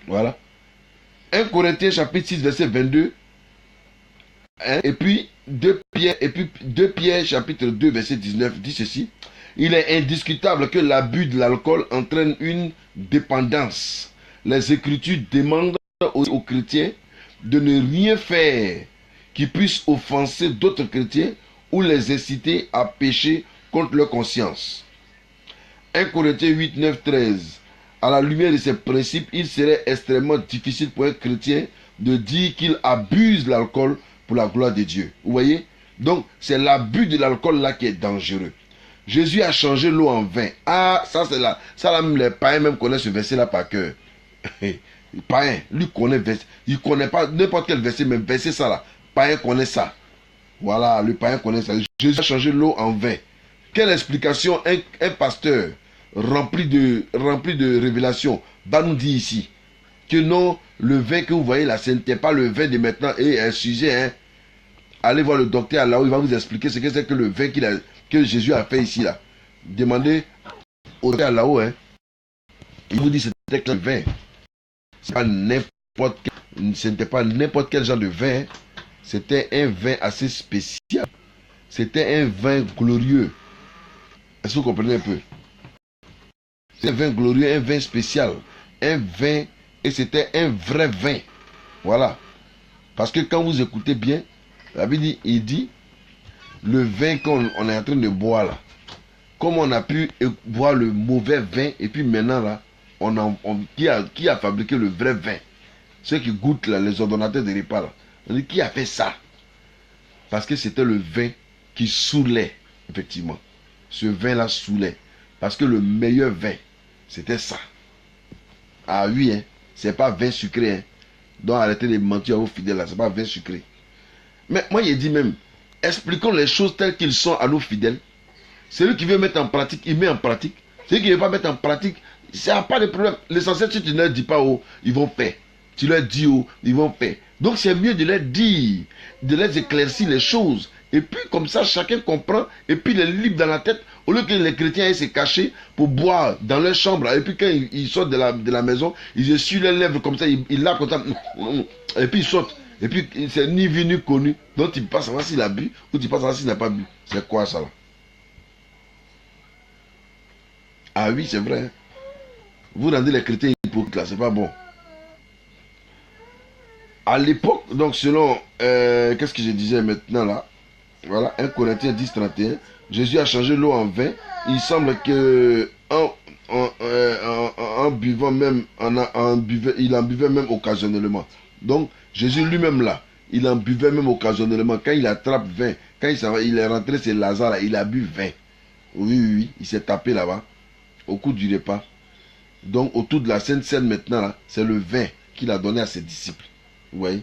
voilà. 1 Corinthiens chapitre 6, verset 22. Hein, et puis 2 Pierre chapitre 2, verset 19 dit ceci. Il est indiscutable que l'abus de l'alcool entraîne une dépendance. Les Écritures demandent aux chrétiens de ne rien faire qui puisse offenser d'autres chrétiens ou les inciter à pécher contre leur conscience. 1 Corinthiens 8, 9, 13. À la lumière de ces principes, il serait extrêmement difficile pour un chrétien de dire qu'il abuse de l'alcool pour la gloire de Dieu. Vous voyez? Donc, c'est l'abus de l'alcool là qui est dangereux. Jésus a changé l'eau en vin. Ah, ça c'est là. Ça là, les païens même connaissent ce verset là par cœur. Les païens, lui connaît verset. Il ne connaît pas n'importe quel verset, mais verset ça là. Païen connaît ça. Voilà, le païen connaît ça. Jésus a changé l'eau en vin. Quelle explication un pasteur rempli de révélations va nous dire ici que non, le vin que vous voyez là, ce n'était pas le vin de maintenant et un sujet. Hein. Allez voir le docteur là-haut, il va vous expliquer ce que c'est que le vin que Jésus a fait ici là. Demandez au docteur là-haut. Hein. Il vous dit que c'était le vin. Ce n'était pas n'importe quel genre de vin. Hein. C'était un vin assez spécial. C'était un vin glorieux. Est-ce que vous comprenez un peu? C'est un vin glorieux, un vin spécial. Un vin, et c'était un vrai vin. Voilà. Parce que quand vous écoutez bien, la Bible il dit, le vin qu'on est en train de boire là, comme on a pu boire le mauvais vin, et puis maintenant là, qui a fabriqué le vrai vin? Ceux qui goûtent là, les ordonnateurs de repas là. On dit, qui a fait ça? Parce que c'était le vin qui saoulait, effectivement. Ce vin-là saoulait. Parce que le meilleur vin, c'était ça. Ah oui, hein. c'est pas vin sucré. Hein. Donc arrêtez de mentir à vos fidèles là, c'est pas vin sucré. Mais moi, il dit même, expliquons les choses telles qu'ils sont à nos fidèles. Celui qui veut mettre en pratique, il met en pratique. Celui qui ne veut pas mettre en pratique, ça n'a pas de problème. L'essentiel, si tu ne leur dis pas, oh, ils vont faire. Tu leur dis, oh, ils vont faire. Donc c'est mieux de leur dire, de leur éclaircir les choses. Et puis comme ça, chacun comprend. Et puis il est libre dans la tête. Au lieu que les chrétiens aillent se cacher pour boire dans leur chambre. Et puis quand ils sortent de la maison, ils essuient leurs lèvres comme ça, ils lavent comme ça. Et puis ils sortent. Et puis c'est ni vu ni connu. Donc tu ne peux pas savoir s'il a bu ou tu ne peux pas savoir s'il n'a pas bu. C'est quoi ça là? Ah oui, c'est vrai. Vous rendez les chrétiens hypocrites là, c'est pas bon. À l'époque, donc selon, qu'est-ce que je disais maintenant là? Voilà, 1 Corinthiens 10, 31. Jésus a changé l'eau en vin. Il semble que en buvant même, il en buvait même occasionnellement. Donc, Jésus lui-même là, il en buvait même occasionnellement. Quand il attrape vin, quand il est rentré chez Lazare, là, il a bu vin. Oui, oui, oui, il s'est tapé là-bas, au cours du repas. Donc, autour de la Sainte Seine maintenant, là, c'est le vin qu'il a donné à ses disciples. Vous voyez?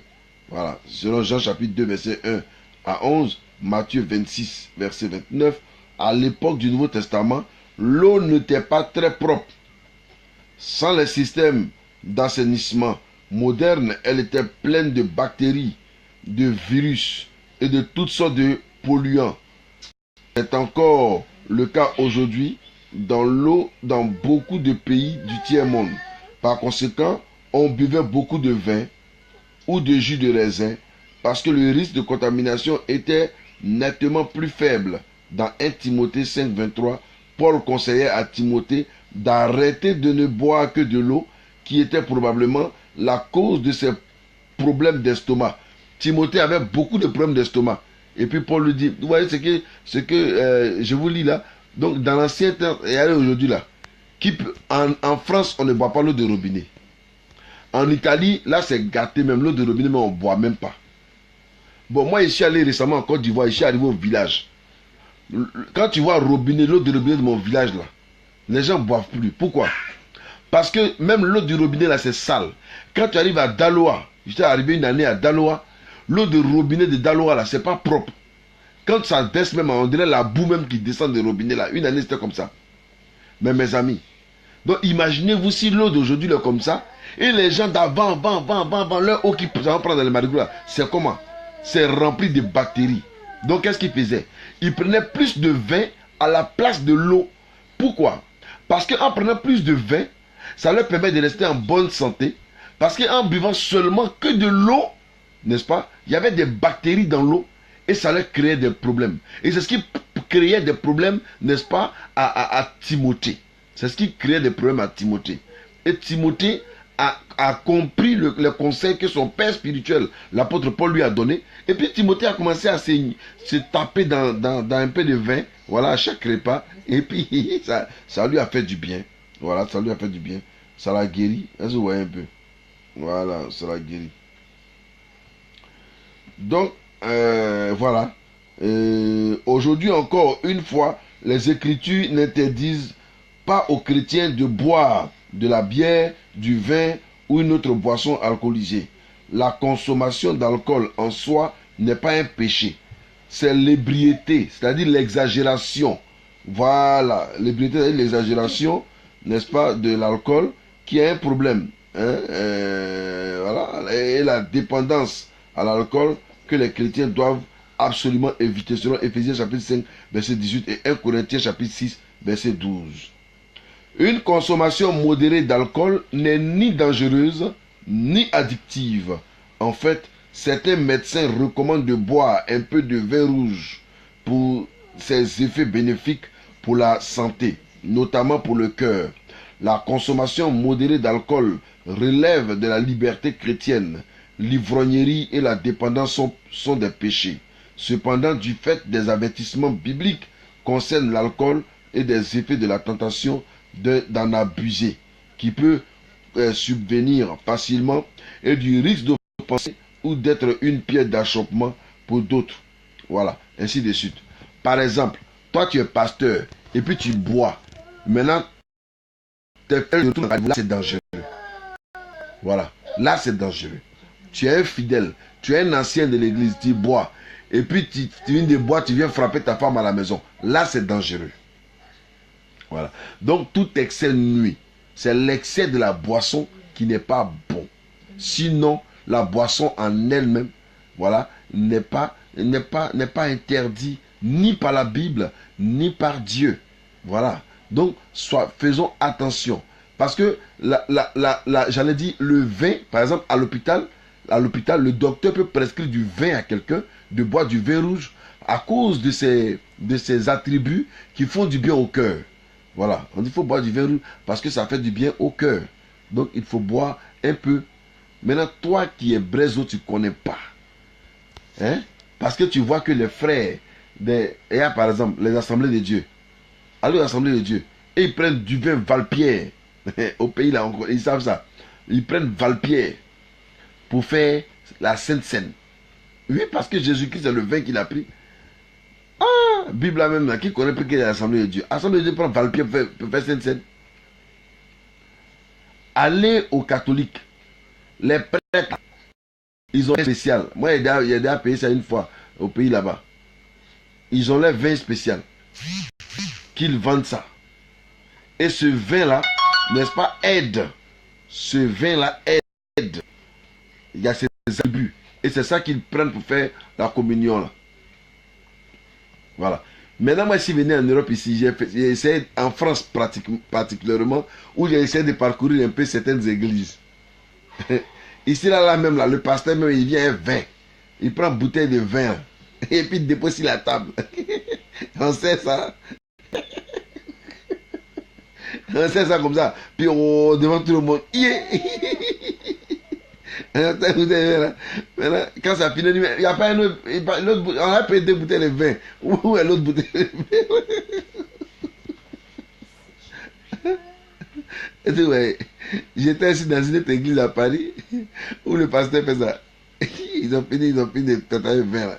Voilà. Selon Jean chapitre 2, verset 1 à 11, Matthieu 26, verset 29, à l'époque du Nouveau Testament, l'eau n'était pas très propre. Sans les systèmes d'assainissement modernes, elle était pleine de bactéries, de virus et de toutes sortes de polluants. C'est encore le cas aujourd'hui dans l'eau dans beaucoup de pays du tiers-monde. Par conséquent, on buvait beaucoup de vin ou de jus de raisin parce que le risque de contamination était nettement plus faible. Dans 1 Timothée 5, 23, Paul conseillait à Timothée d'arrêter de ne boire que de l'eau qui était probablement la cause de ses problèmes d'estomac. Timothée avait beaucoup de problèmes d'estomac. Et puis Paul lui dit, vous voyez ce que je vous lis là. Donc dans l'ancien temps, et allez aujourd'hui là, en France, on ne boit pas l'eau de robinet. En Italie, là c'est gâté même, l'eau de robinet, mais on ne boit même pas. Bon, moi je suis allé récemment en Côte d'Ivoire, je suis arrivé au village. Quand tu vois robinet, l'eau de robinet de mon village là, les gens ne boivent plus. Pourquoi? Parce que même l'eau du robinet là c'est sale. Quand tu arrives à Daloa, j'étais arrivé une année à Daloa, l'eau de robinet de Daloa là, c'est pas propre. Quand ça baisse même, on dirait la boue même qui descend des robinets là. Une année c'était comme ça. Mais mes amis, donc imaginez-vous si l'eau d'aujourd'hui est comme ça, et les gens d'avant, leur eau qui va prendre dans les marigots là, c'est comment? C'est rempli de bactéries. Donc qu'est-ce qu'ils faisaient? Ils prenaient plus de vin à la place de l'eau. Pourquoi? Parce qu'en prenant plus de vin, ça leur permet de rester en bonne santé. Parce qu'en buvant seulement que de l'eau, n'est-ce pas? Il y avait des bactéries dans l'eau et ça leur créait des problèmes. Et c'est ce qui créait des problèmes, n'est-ce pas, à Timothée. C'est ce qui créait des problèmes à Timothée. Et Timothée a compris le conseil que son père spirituel, l'apôtre Paul, lui a donné. Et puis Timothée a commencé à se taper dans un peu de vin, voilà, à chaque repas. Et puis ça lui a fait du bien. Voilà, ça lui a fait du bien. Ça l'a guéri. Est-ce que vous voyez un peu? Voilà, ça l'a guéri. Donc, voilà. Aujourd'hui encore, une fois, les Écritures n'interdisent pas aux chrétiens de boire de la bière, du vin ou une autre boisson alcoolisée. La consommation d'alcool en soi n'est pas un péché. C'est l'ébriété, c'est-à-dire l'exagération. Voilà, l'ébriété, c'est-à-dire l'exagération, n'est-ce pas, de l'alcool qui est un problème. Hein, voilà, et la dépendance à l'alcool que les chrétiens doivent absolument éviter, selon Éphésiens chapitre 5, verset 18 et 1 Corinthiens chapitre 6, verset 12. Une consommation modérée d'alcool n'est ni dangereuse ni addictive. En fait, certains médecins recommandent de boire un peu de vin rouge pour ses effets bénéfiques pour la santé, notamment pour le cœur. La consommation modérée d'alcool relève de la liberté chrétienne. L'ivrognerie et la dépendance sont des péchés. Cependant, du fait des avertissements bibliques concernant l'alcool et des effets de la tentation d'en abuser, qui peut subvenir facilement, et du risque de penser ou d'être une pierre d'achoppement pour d'autres. Voilà, ainsi de suite. Par exemple, toi tu es pasteur et puis tu bois. Maintenant, c'est dangereux. Voilà. Là, c'est dangereux. Tu es un fidèle. Tu es un ancien de l'église. Tu bois. Et puis, tu viens de boire, tu viens frapper ta femme à la maison. Là, c'est dangereux. Voilà. Donc, tout excès nuit. C'est l'excès de la boisson qui n'est pas bon. Sinon, la boisson en elle-même, voilà, n'est pas interdit ni par la Bible, ni par Dieu. Voilà. Donc, faisons attention. Parce que, j'allais dire, le vin, par exemple, à l'hôpital, le docteur peut prescrire du vin à quelqu'un, de boire du vin rouge, à cause de ces attributs qui font du bien au cœur. Voilà. On dit qu'il faut boire du vin rouge parce que ça fait du bien au cœur. Donc, il faut boire un peu. Maintenant, toi qui es Brésil, tu ne connais pas. Hein? Parce que tu vois que les frères, il y a par exemple les assemblées de Dieu. Allez aux assemblées de Dieu. Et ils prennent du vin Valpierre. Au pays là, ils savent ça. Ils prennent Valpierre pour faire la Sainte Seine. Oui, parce que Jésus-Christ, c'est le vin qu'il a pris. Ah, Bible là même, là, qui connaît plus que l'assemblée de Dieu. L'assemblée de Dieu prend Valpierre pour faire Sainte Seine. Allez aux catholiques. Les prêtres, ils ont un spécial. Moi, il y a déjà payé ça une fois au pays là-bas. Ils ont leur vin spécial. Qu'ils vendent ça. Et ce vin-là, n'est-ce pas, aide. Ce vin-là aide. Il y a ces attributs. Et c'est ça qu'ils prennent pour faire la communion là. Voilà. Maintenant, moi, si je venais en Europe ici, j'ai essayé en France particulièrement, où j'ai essayé de parcourir un peu certaines églises. Ici, là même, là, le pasteur même, il vient un vin. Il prend une bouteille de vin. Et puis il dépose sur la table. On sait ça. On sait ça comme ça. Puis devant tout le monde. Maintenant, quand ça finit, il n'y a pas un autre. On a payé 2 bouteilles de vin. Où est l'autre bouteille de vin? Ouais. J'étais assis dans une autre église à Paris où le pasteur fait ça. Ils ont fini de tenter le vin là.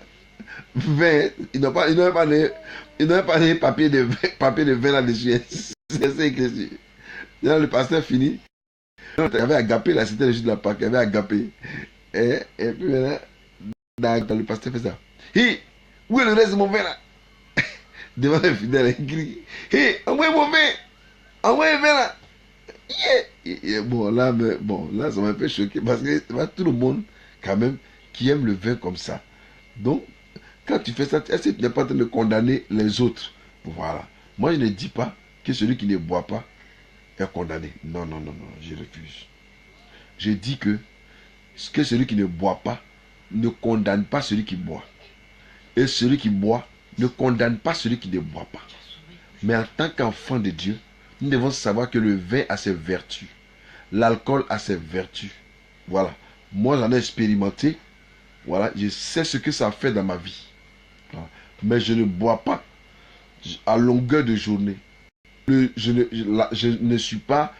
Vin, ils n'ont pas donné papier de vin là-dessus. C'est ça écrit. Le pasteur finit. Il y avait agapé là, c'était le jour de la Pâque, il y avait agapé. Et puis maintenant, le pasteur fait ça. Hé, où est le reste de mon vin là? Devant les fidèles, il crie. Hé, envoyez mon vin! Envoyez le vin là! Yeah. Bon, là, ça m'a un peu choqué parce que c'est tout le monde, quand même, qui aime le vin comme ça. Donc, quand tu fais ça, est-ce que tu n'es pas en train de condamner les autres? Voilà. Moi, je ne dis pas que celui qui ne boit pas est condamné. Non, je refuse. Je dis que celui qui ne boit pas ne condamne pas celui qui boit. Et celui qui boit ne condamne pas celui qui ne boit pas. Mais en tant qu'enfant de Dieu, nous devons savoir que le vin a ses vertus. L'alcool a ses vertus. Voilà. Moi, j'en ai expérimenté. Voilà. Je sais ce que ça fait dans ma vie. Voilà. Mais je ne bois pas à longueur de journée. Je ne suis pas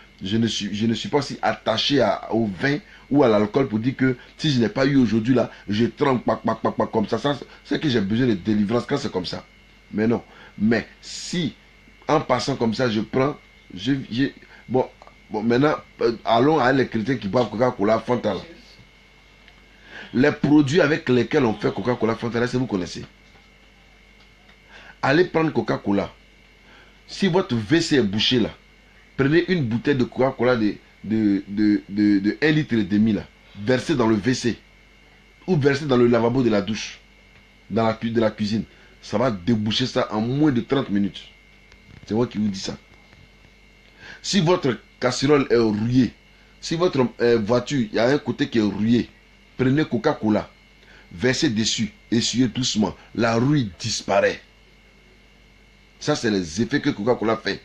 aussi attaché au vin ou à l'alcool pour dire que si je n'ai pas eu aujourd'hui là, je trempe comme ça. C'est que j'ai besoin de délivrance quand c'est comme ça. Mais non. Mais si en passant comme ça, je prends, bon, maintenant, allons à les chrétiens qui boivent Coca-Cola, Fanta là. Les produits avec lesquels on fait Coca-Cola, Fanta là, c'est vous connaissez. Allez prendre Coca-Cola. Si votre WC est bouché là, prenez une bouteille de Coca-Cola de 1,5 litre là, versez dans le WC ou versez dans le lavabo de la douche, de la cuisine. Ça va déboucher ça en moins de 30 minutes. C'est moi qui vous dis ça. Si votre casserole est rouillée, si votre voiture, il y a un côté qui est rouillé, prenez Coca-Cola, versez dessus, essuyez doucement, la rouille disparaît. Ça, c'est les effets que Coca-Cola fait.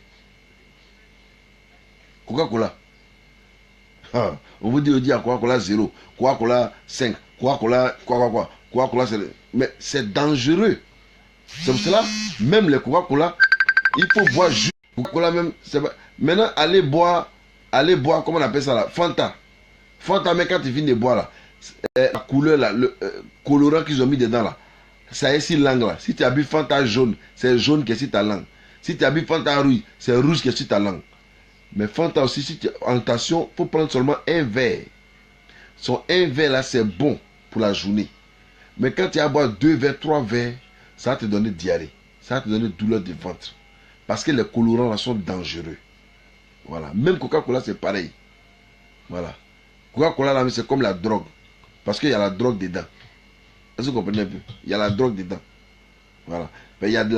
Coca-Cola. Ah, on vous dit à Coca-Cola 0, Coca-Cola 5, Coca-Cola, Coca-Cola, mais c'est dangereux. C'est pour cela, même les Coca-Cola, il faut boire juste Coca-Cola même. Maintenant, allez boire, comment on appelle ça là? Fanta. Fanta, mais quand tu finis de boire là, la couleur là, le colorant qu'ils ont mis dedans là, ça est si langue là. Si tu as bu Fanta jaune, c'est jaune qui est sur ta langue. Si tu as bu Fanta rouge, c'est rouge qui est sur ta langue. Mais Fanta aussi, si tu as en tentation, il faut prendre seulement un verre. Son un verre là, c'est bon pour la journée. Mais quand tu as à boire 2 verres, 3 verres, ça va te donner diarrhée. Ça va te donner douleur de ventre. Parce que les colorants là sont dangereux. Voilà. Même Coca-Cola, c'est pareil. Voilà. Coca-Cola là, c'est comme la drogue. Parce qu'il y a la drogue dedans. Est-ce que vous comprenez un peu? Il y a la drogue dedans. Voilà. Mais il y a de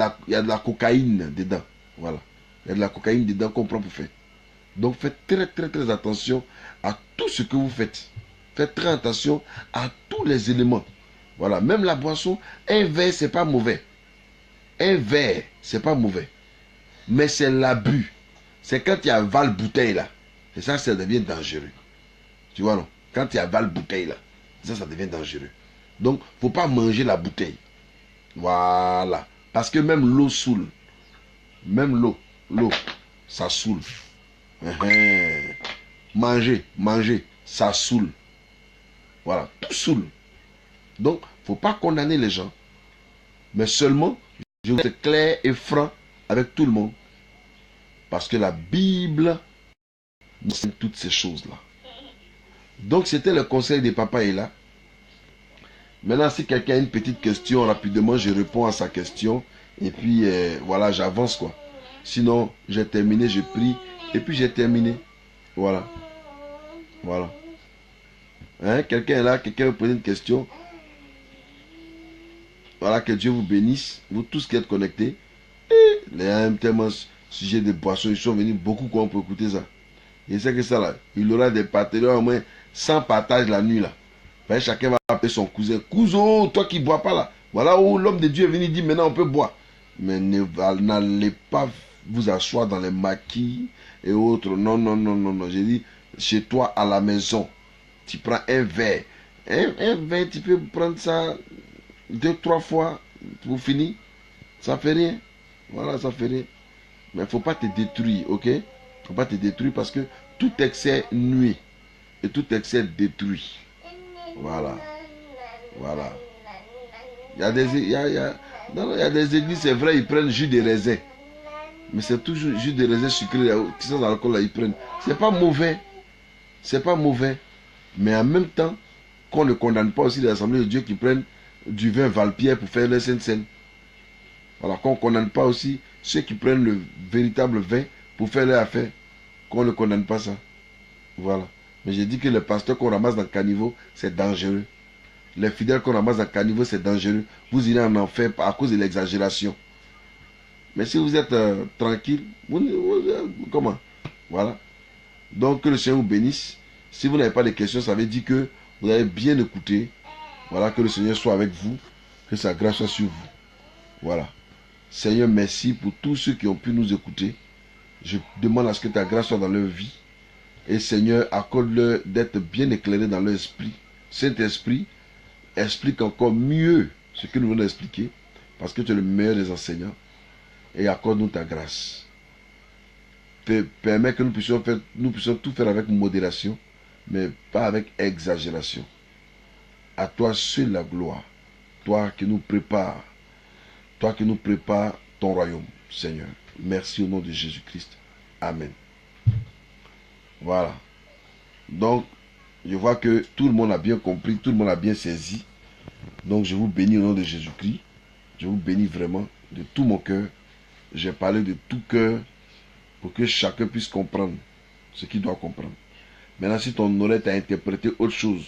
la cocaïne dedans. Voilà. Il y a de la cocaïne dedans qu'on prend pour faire. Donc faites très très très attention à tout ce que vous faites. Faites très attention à tous les éléments. Voilà. Même la boisson, un verre, c'est pas mauvais. Un verre, c'est pas mauvais. Mais c'est l'abus. C'est quand il y a val bouteille là. Et ça devient dangereux. Tu vois non? Quand il y a val bouteille là. Ça devient dangereux. Donc, faut pas manger la bouteille. Voilà. Parce que même l'eau saoule. Même l'eau, ça saoule. Manger, ça saoule. Voilà, tout saoule. Donc, faut pas condamner les gens. Mais seulement, je veux être clair et franc avec tout le monde. Parce que la Bible nous enseigne toutes ces choses-là. Donc, c'était le conseil de Papa Ella. Maintenant, si quelqu'un a une petite question, rapidement, je réponds à sa question. Et puis, voilà, j'avance, quoi. Sinon, j'ai terminé, je prie. Et puis, j'ai terminé. Voilà. Voilà. Hein? Quelqu'un est là, quelqu'un veut poser une question. Voilà, que Dieu vous bénisse. Vous tous qui êtes connectés. Il y a un tellement sujet de boissons. Ils sont venus beaucoup quoi pour écouter ça. Et c'est que ça, là, il aura des partenaires au moins 100 partages la nuit, là. Chacun va appeler son cousin. Cousin, toi qui ne bois pas là. Voilà où l'homme de Dieu est venu dire maintenant on peut boire. Mais n'allez pas vous asseoir dans les maquis et autres. Non, non, non, non, non. J'ai dit, chez toi à la maison, tu prends un verre. Un verre, tu peux prendre ça 2-3 fois pour finir. Ça fait rien. Voilà, ça fait rien. Mais il ne faut pas te détruire, ok? Il ne faut pas te détruire parce que tout excès nuit et tout excès détruit. Voilà. Voilà. Il y a des églises, c'est vrai, ils prennent jus de raisin. Mais c'est toujours jus de raisin sucré, qui sont dans l'alcool, là, ils prennent. C'est pas mauvais. C'est pas mauvais. Mais en même temps, qu'on ne condamne pas aussi les assemblées de Dieu qui prennent du vin Valpierre pour faire les Sainte-Seine. Voilà, qu'on ne condamne pas aussi ceux qui prennent le véritable vin pour faire leur affaire. Qu'on ne condamne pas ça. Voilà. Mais j'ai dit que les pasteurs qu'on ramasse dans le caniveau, c'est dangereux. Les fidèles qu'on ramasse dans le caniveau, c'est dangereux. Vous irez en enfer à cause de l'exagération. Mais si vous êtes tranquille, comment? Voilà. Donc que le Seigneur vous bénisse. Si vous n'avez pas de questions, ça veut dire que vous avez bien écouté. Voilà, que le Seigneur soit avec vous. Que sa grâce soit sur vous. Voilà. Seigneur, merci pour tous ceux qui ont pu nous écouter. Je demande à ce que ta grâce soit dans leur vie. Et Seigneur, accorde-leur d'être bien éclairés dans leur esprit. Saint-Esprit, explique encore mieux ce que nous venons d'expliquer. Parce que tu es le meilleur des enseignants. Et accorde-nous ta grâce. Permets que nous puissions tout faire avec modération, mais pas avec exagération. À toi seul la gloire. Toi qui nous prépares. Toi qui nous prépares ton royaume, Seigneur. Merci au nom de Jésus-Christ. Amen. Voilà. Donc, je vois que tout le monde a bien compris, tout le monde a bien saisi. Donc, je vous bénis au nom de Jésus-Christ. Je vous bénis vraiment de tout mon cœur. J'ai parlé de tout cœur pour que chacun puisse comprendre ce qu'il doit comprendre. Maintenant, si ton oreille t'a interprété autre chose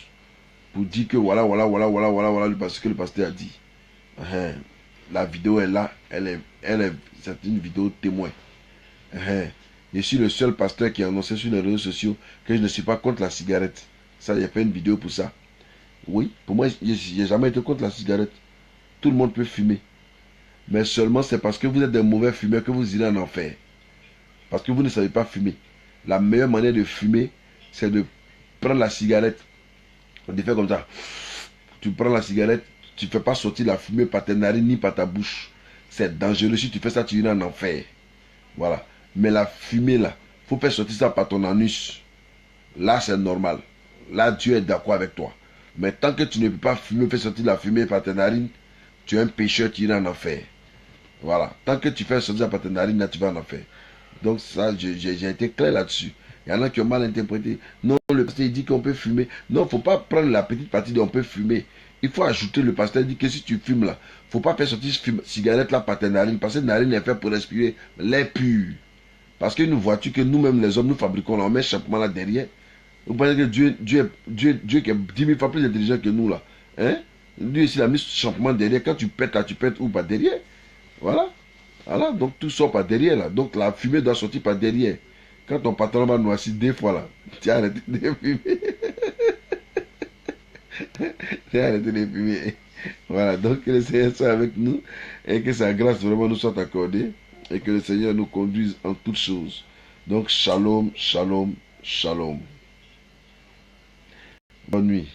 pour dire que voilà, ce que le pasteur a dit. La vidéo est là, c'est une vidéo témoin. Je suis le seul pasteur qui a annoncé sur les réseaux sociaux que je ne suis pas contre la cigarette. Ça, j'ai fait une vidéo pour ça. Oui, pour moi, je n'ai jamais été contre la cigarette. Tout le monde peut fumer. Mais seulement c'est parce que vous êtes des mauvais fumeurs que vous irez en enfer. Parce que vous ne savez pas fumer. La meilleure manière de fumer, c'est de prendre la cigarette. De faire comme ça. Tu prends la cigarette, tu ne fais pas sortir la fumée par tes narines ni par ta bouche. C'est dangereux. Si tu fais ça, tu iras en enfer. Voilà. Mais la fumée là, il faut faire sortir ça par ton anus. Là, c'est normal. Là, Dieu est d'accord avec toi. Mais tant que tu ne peux pas fumer, faire sortir la fumée par tes narines, tu es un pécheur, tu iras en enfer. Voilà. Tant que tu fais sortir par tes narines, là, tu vas en enfer. Donc ça, j'ai été clair là-dessus. Il y en a qui ont mal interprété. Non, le pasteur dit qu'on peut fumer. Non, il ne faut pas prendre la petite partie de on peut fumer. Il faut ajouter, le pasteur dit que si tu fumes là, il ne faut pas faire sortir cigarette là par tes narines, parce que la narine est faite pour respirer l'air pur. Parce qu'une voiture que nous-mêmes les hommes nous fabriquons, là, on met chapeau là derrière. Vous pensez que Dieu qui est 10 000 fois plus intelligent que nous là. Hein? Dieu ici il a mis ce champement derrière. Quand tu pètes là, tu pètes où? Par derrière. Voilà. Voilà. Donc tout sort par derrière là. Donc la fumée doit sortir par derrière. Quand ton patron va noircir 2 fois là, tu as arrêté de fumer. Tu as arrêté de fumer. Voilà. Donc que le Seigneur soit avec nous et que sa grâce vraiment nous soit accordée et que le Seigneur nous conduise en toutes choses. Donc shalom, shalom, shalom. Bonne nuit.